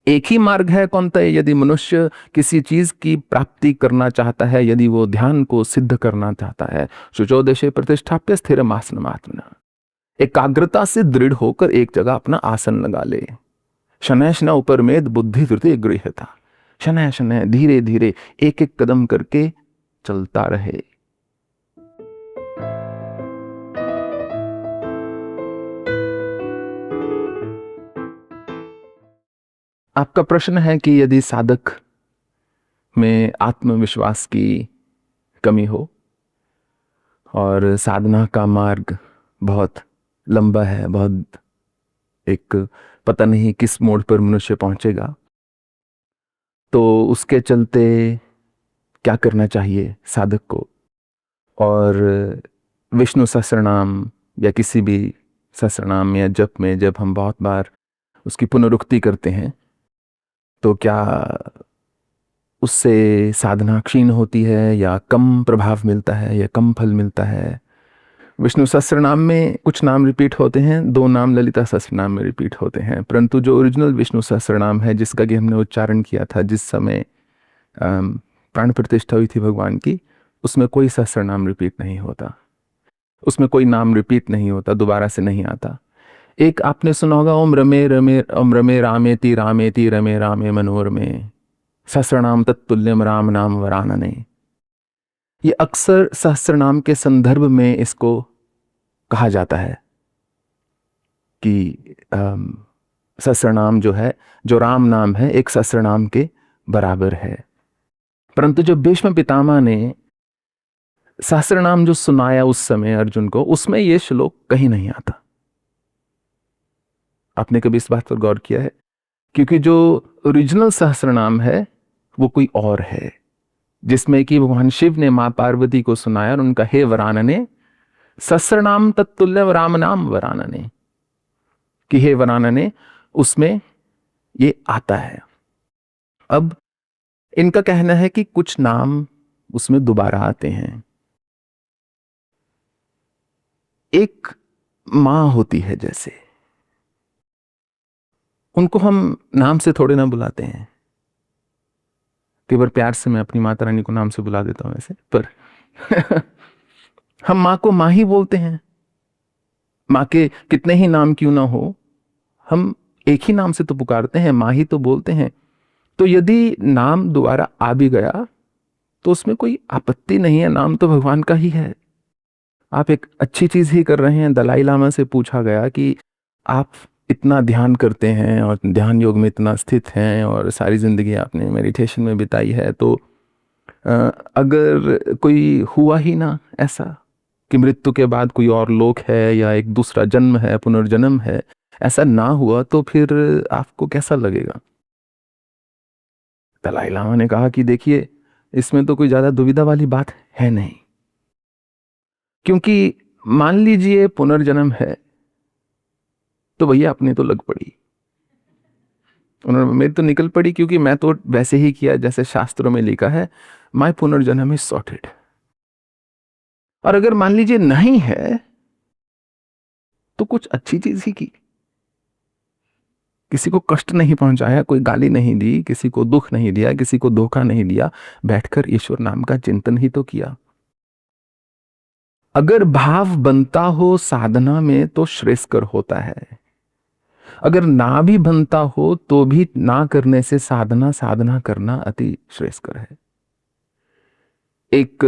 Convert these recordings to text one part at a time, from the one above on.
एक ही मार्ग है कौन्तेय, यदि मनुष्य किसी चीज की प्राप्ति करना चाहता है, यदि वो ध्यान को सिद्ध करना चाहता है, शुचो देशे प्रतिष्ठाप्य स्थिरमासनमात्मना, एकाग्रता से दृढ़ होकर एक जगह अपना आसन लगा ले। शनैः शनैः उपरमेद बुद्धि धृति गृह्यता, शनैः शनैः धीरे धीरे एक एक कदम करके चलता रहे। आपका प्रश्न है कि यदि साधक में आत्मविश्वास की कमी हो और साधना का मार्ग बहुत लंबा है, बहुत एक पता नहीं किस मोड़ पर मनुष्य पहुंचेगा, तो उसके चलते क्या करना चाहिए साधक को। और विष्णु सहस्रनाम या किसी भी सहस्रनाम या जप में जब हम बहुत बार उसकी पुनरुक्ति करते हैं तो क्या उससे साधना क्षीण होती है या कम प्रभाव मिलता है या कम फल मिलता है। विष्णु सहस्रनाम में कुछ नाम रिपीट होते हैं, 2 नाम ललिता सहस्रनाम में रिपीट होते हैं, परंतु जो ओरिजिनल विष्णु सहस्रनाम है जिसका कि हमने उच्चारण किया था जिस समय प्राण प्रतिष्ठा हुई थी भगवान की, उसमें कोई सहस्रनाम रिपीट नहीं होता, उसमें कोई नाम रिपीट नहीं होता, दोबारा से नहीं आता। एक आपने सुना होगा, ओम रमे रमे ओम रमे रामेति रामेति रमे रामे मनोरमे सहस्रनाम तत्तुल्यम राम नाम वरानने। ये अक्सर सहस्रनाम के संदर्भ में इसको कहा जाता है कि सहस्रनाम जो है, जो राम नाम है, एक सहस्रनाम के बराबर है। परंतु जब भीष्म पितामह ने सहस्रनाम जो सुनाया उस समय अर्जुन को, उसमें यह श्लोक कहीं नहीं आता। आपने कभी इस बात पर गौर किया है? क्योंकि जो ओरिजिनल सहस्रनाम है वो कोई और है, जिसमें कि भगवान शिव ने मां पार्वती को सुनाया और उनका हे वरानने सहस्रनाम तत्तुल्य राम नाम वरानने, कि हे वरानने, उसमें ये आता है। अब इनका कहना है कि कुछ नाम उसमें दोबारा आते हैं। एक मां होती है जैसे, उनको हम नाम से थोड़े ना बुलाते हैं, कई बार प्यार से मैं अपनी माता रानी को नाम से बुला देता हूं वैसे, पर हम मां को मां ही बोलते हैं। मां के कितने ही नाम क्यों ना हो, हम एक ही नाम से तो पुकारते हैं, मां ही तो बोलते हैं। तो यदि नाम दोबारा आ भी गया तो उसमें कोई आपत्ति नहीं है, नाम तो भगवान का ही है। आप एक अच्छी चीज ही कर रहे हैं। दलाई लामा से पूछा गया कि आप इतना ध्यान करते हैं और ध्यान योग में इतना स्थित हैं और सारी जिंदगी आपने मेडिटेशन में बिताई है, तो अगर कोई हुआ ही ना ऐसा कि मृत्यु के बाद कोई और लोक है या एक दूसरा जन्म है, पुनर्जन्म है, ऐसा ना हुआ तो फिर आपको कैसा लगेगा? दलाई लामा ने कहा कि देखिए, इसमें तो कोई ज्यादा दुविधा वाली बात है नहीं, क्योंकि मान लीजिए पुनर्जन्म है तो भैया अपनी तो लग पड़ी, उन्होंने मेरी तो निकल पड़ी, क्योंकि मैं तो वैसे ही किया जैसे शास्त्रों में लिखा है, माय पुनर्जन्म इज सॉर्टेड। और अगर मान लीजिए नहीं है तो कुछ अच्छी चीज ही की, किसी को कष्ट नहीं पहुंचाया, कोई गाली नहीं दी, किसी को दुख नहीं दिया, किसी को धोखा नहीं दिया, बैठकर ईश्वर नाम का चिंतन ही तो किया। अगर भाव बनता हो साधना में तो श्रेयस्कर होता है, अगर ना भी बनता हो तो भी ना करने से साधना करना अति श्रेयस्कर है। एक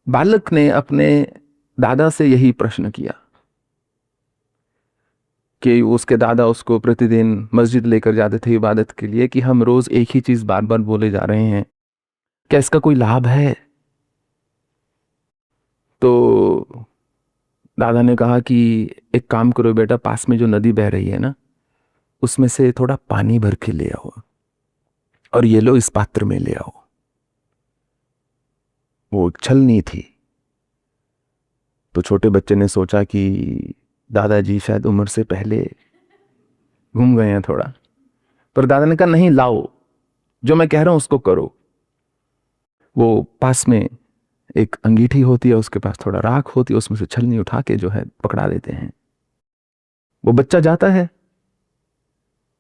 बालक ने अपने दादा से यही प्रश्न किया कि उसके दादा उसको प्रतिदिन मस्जिद लेकर जाते थे इबादत के लिए, कि हम रोज एक ही चीज बार बार बोले जा रहे हैं, क्या इसका कोई लाभ है? तो दादा ने कहा कि एक काम करो बेटा, पास में जो नदी बह रही है ना, उसमें से थोड़ा पानी भर के ले आओ और ये लो इस पात्र में ले आओ। वो छलनी थी। तो छोटे बच्चे ने सोचा कि दादाजी शायद उम्र से पहले घूम गए हैं थोड़ा, पर दादा ने कहा नहीं, लाओ, जो मैं कह रहा हूं उसको करो। वो पास में एक अंगीठी होती है, उसके पास थोड़ा राख होती है, उसमें से छलनी उठा के जो है पकड़ा देते हैं। वो बच्चा जाता है,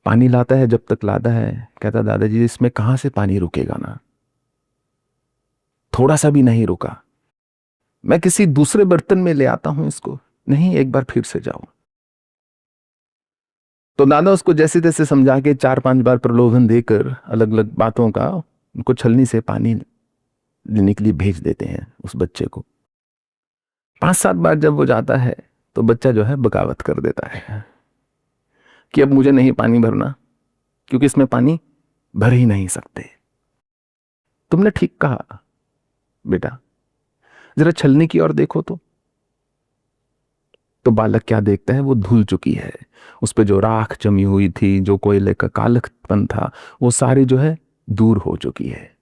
पानी लाता है, जब तक लाता है कहता दादाजी इसमें कहां से पानी रुकेगा ना, थोड़ा सा भी नहीं रुका, मैं किसी दूसरे बर्तन में ले आता हूं इसको, नहीं एक बार फिर से जाओ। तो दादा उसको जैसे तैसे समझा के 4-5 बार प्रलोभन देकर अलग अलग बातों का उनको छलनी से पानी लेने के लिए भेज देते हैं उस बच्चे को। 5-7 बार जब वो जाता है तो बच्चा जो है बगावत कर देता है कि अब मुझे नहीं पानी भरना, क्योंकि इसमें पानी भर ही नहीं सकते। तुमने ठीक कहा बेटा, जरा छलनी की ओर देखो तो बालक क्या देखता है, वो धुल चुकी है, उस पे जो राख जमी हुई थी, जो कोयले का कालखपन था, वो सारी जो है दूर हो चुकी है।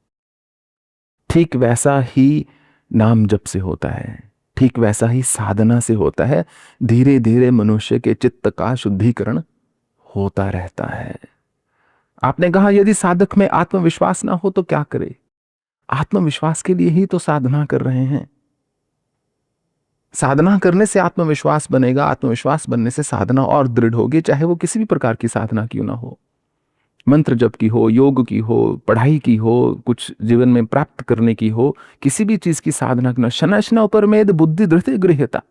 ठीक वैसा ही नाम जप से होता है, ठीक वैसा ही साधना से होता है। धीरे धीरे मनुष्य के चित्त का शुद्धिकरण होता रहता है। आपने कहा यदि साधक में आत्मविश्वास ना हो तो क्या करे? आत्मविश्वास के लिए ही तो साधना कर रहे हैं। साधना करने से आत्मविश्वास बनेगा, आत्मविश्वास बनने से साधना और दृढ़ होगी, चाहे वो किसी भी प्रकार की साधना क्यों ना हो, मंत्र जप की हो, योग की हो, पढ़ाई की हो, कुछ जीवन में प्राप्त करने की हो, किसी भी चीज की साधना करना। शनशना उपरमेद बुद्धि धृते गृह्यता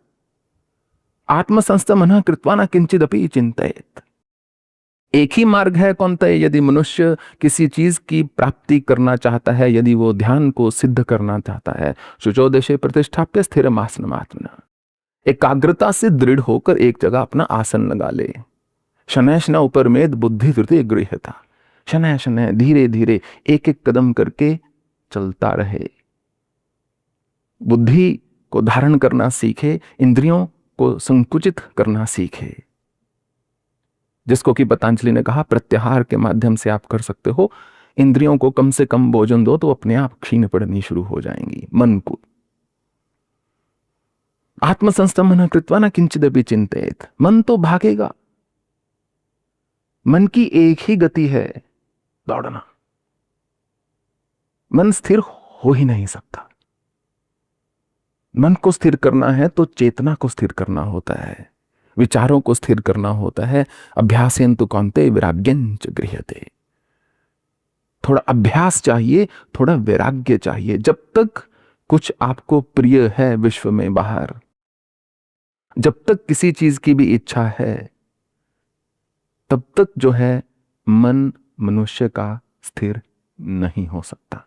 आत्मसंस्तमनः कृत्वा न किंचिदपि चिंतयेत। एक ही मार्ग है कौनतय, यदि मनुष्य किसी चीज की प्राप्ति करना चाहता है, यदि वो ध्यान को सिद्ध करना चाहता है, शुचोदेशे प्रतिष्ठाप्य स्थिरमासनमात्मना, एकाग्रता से दृढ़ होकर एक जगह अपना आसन लगा ले। शनय शनय उपरमेद बुद्धि धृते गृह्यता, शनय शनय धीरे धीरे एक एक कदम करके चलता रहे, बुद्धि को धारण करना सीखे, इंद्रियों को संकुचित करना सीखे, जिसको कि पतंजलि ने कहा प्रत्याहार के माध्यम से आप कर सकते हो। इंद्रियों को कम से कम भोजन दो तो अपने आप क्षीण पड़नी शुरू हो जाएंगी। मन को आत्मसंस्तमन कृत्वा न किंचिदपि चिंतेत, मन तो भागेगा, मन की एक ही गति है दौड़ना, मन स्थिर हो ही नहीं सकता। मन को स्थिर करना है तो चेतना को स्थिर करना होता है, विचारों को स्थिर करना होता है। अभ्यासेन तु कौन्ते वैराग्यञ्च गृह्यते, थोड़ा अभ्यास चाहिए, थोड़ा वैराग्य चाहिए। जब तक कुछ आपको प्रिय है विश्व में बाहर, जब तक किसी चीज की भी इच्छा है, तब तक जो है मन मनुष्य का स्थिर नहीं हो सकता।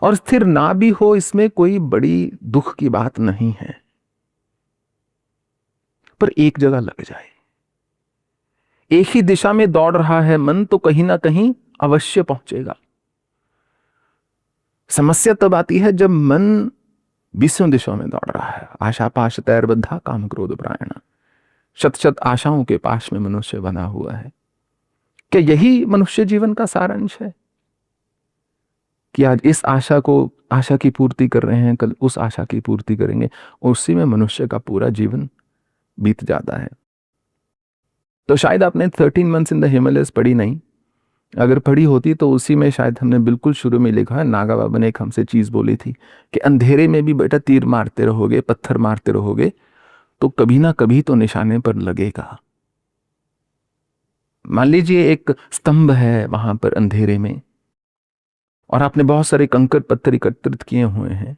और स्थिर ना भी हो इसमें कोई बड़ी दुख की बात नहीं है, पर एक जगह लग जाए, एक ही दिशा में दौड़ रहा है मन, तो कहीं ना कहीं अवश्य पहुंचेगा। समस्या तब आती है जब मन 20 दिशाओं में दौड़ रहा है। आशा पाश तैरबद्धा काम क्रोध प्रायण, शत शत आशाओं के पाश में मनुष्य बना हुआ है। क्या यही मनुष्य जीवन का सारांश है कि आज इस आशा की पूर्ति कर रहे हैं, कल उस आशा की पूर्ति करेंगे, और उसी में मनुष्य का पूरा जीवन बीत जाता है। तो शायद आपने 13 मंथ्स इन द हिमालयस पढ़ी नहीं, अगर पढ़ी होती तो उसी में शायद हमने बिल्कुल शुरू में लिखा है, नागा बाबा ने एक हमसे चीज बोली थी कि अंधेरे में भी बेटा तीर मारते रहोगे, पत्थर मारते रहोगे, तो कभी ना कभी तो निशाने पर लगेगा। मान लीजिए एक स्तंभ है वहां पर अंधेरे में, और आपने बहुत सारे कंकड़ पत्थर एकत्रित किए हुए हैं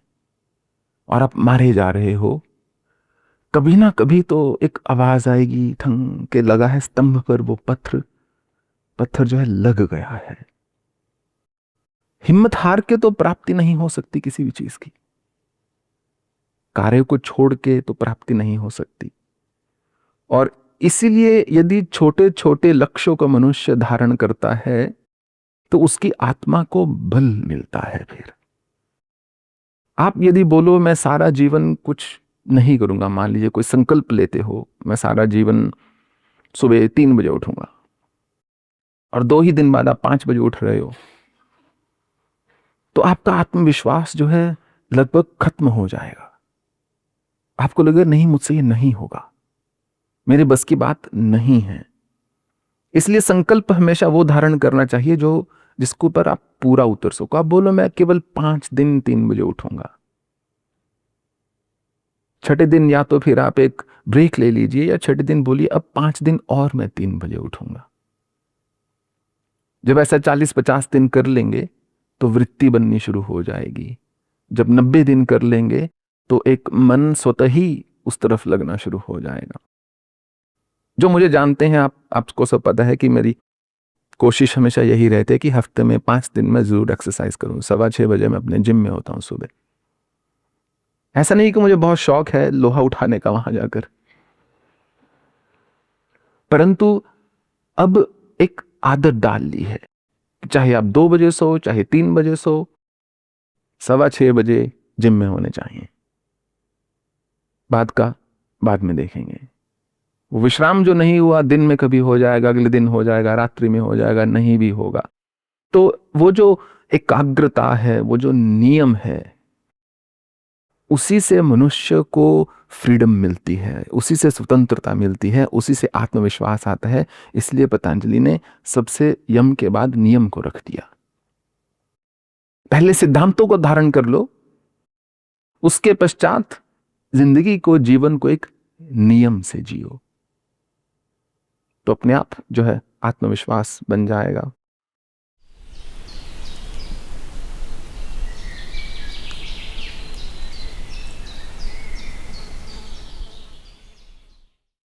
और आप मारे जा रहे हो, कभी ना कभी तो एक आवाज आएगी, ठंग के लगा है स्तंभ पर वो पत्थर जो है लग गया है। हिम्मत हार के तो प्राप्ति नहीं हो सकती किसी भी चीज की, कार्य को छोड़ के तो प्राप्ति नहीं हो सकती। और इसीलिए यदि छोटे छोटे लक्ष्यों को मनुष्य धारण करता है तो उसकी आत्मा को बल मिलता है। फिर आप यदि बोलो मैं सारा जीवन कुछ नहीं करूंगा, मान लीजिए कोई संकल्प लेते हो, मैं सारा जीवन सुबह 3 बजे उठूंगा, और 2 ही दिन बाद आप 5 बजे उठ रहे हो, तो आपका आत्मविश्वास जो है लगभग खत्म हो जाएगा। आपको लगेगा नहीं, मुझसे ये नहीं होगा, मेरे बस की बात नहीं है। इसलिए संकल्प हमेशा वो धारण करना चाहिए जो जिसको पर आप पूरा उतर सको। आप बोलो मैं केवल 5 दिन 3 बजे उठूंगा, छठे दिन या तो फिर आप एक ब्रेक ले लीजिए, या छठे दिन बोलिए अब 5 दिन और मैं 3 बजे उठूंगा। जब ऐसा 40-50 दिन कर लेंगे तो वृत्ति बननी शुरू हो जाएगी। जब 90 दिन कर लेंगे तो एक मन स्वतः ही उस तरफ लगना शुरू हो जाएगा। जो मुझे जानते हैं, आपको सब पता है कि मेरी कोशिश हमेशा यही रहती है कि हफ्ते में 5 दिन मैं जरूर एक्सरसाइज करूं। 6:15 बजे मैं अपने जिम में होता हूं सुबह। ऐसा नहीं कि मुझे बहुत शौक है लोहा उठाने का वहां जाकर, परंतु अब एक आदत डाल ली है। चाहे आप 2 बजे सो, चाहे 3 बजे सो, 6:15 बजे जिम में होने चाहिए। बाद में देखेंगे। वो विश्राम जो नहीं हुआ, दिन में कभी हो जाएगा, अगले दिन हो जाएगा, रात्रि में हो जाएगा, नहीं भी होगा। तो वो जो एकाग्रता है, वो जो नियम है, उसी से मनुष्य को फ्रीडम मिलती है, उसी से स्वतंत्रता मिलती है, उसी से आत्मविश्वास आता है। इसलिए पतंजलि ने सबसे यम के बाद नियम को रख दिया। पहले सिद्धांतों को धारण कर लो, उसके पश्चात जिंदगी को, जीवन को एक नियम से जियो, तो अपने आप जो है आत्मविश्वास बन जाएगा।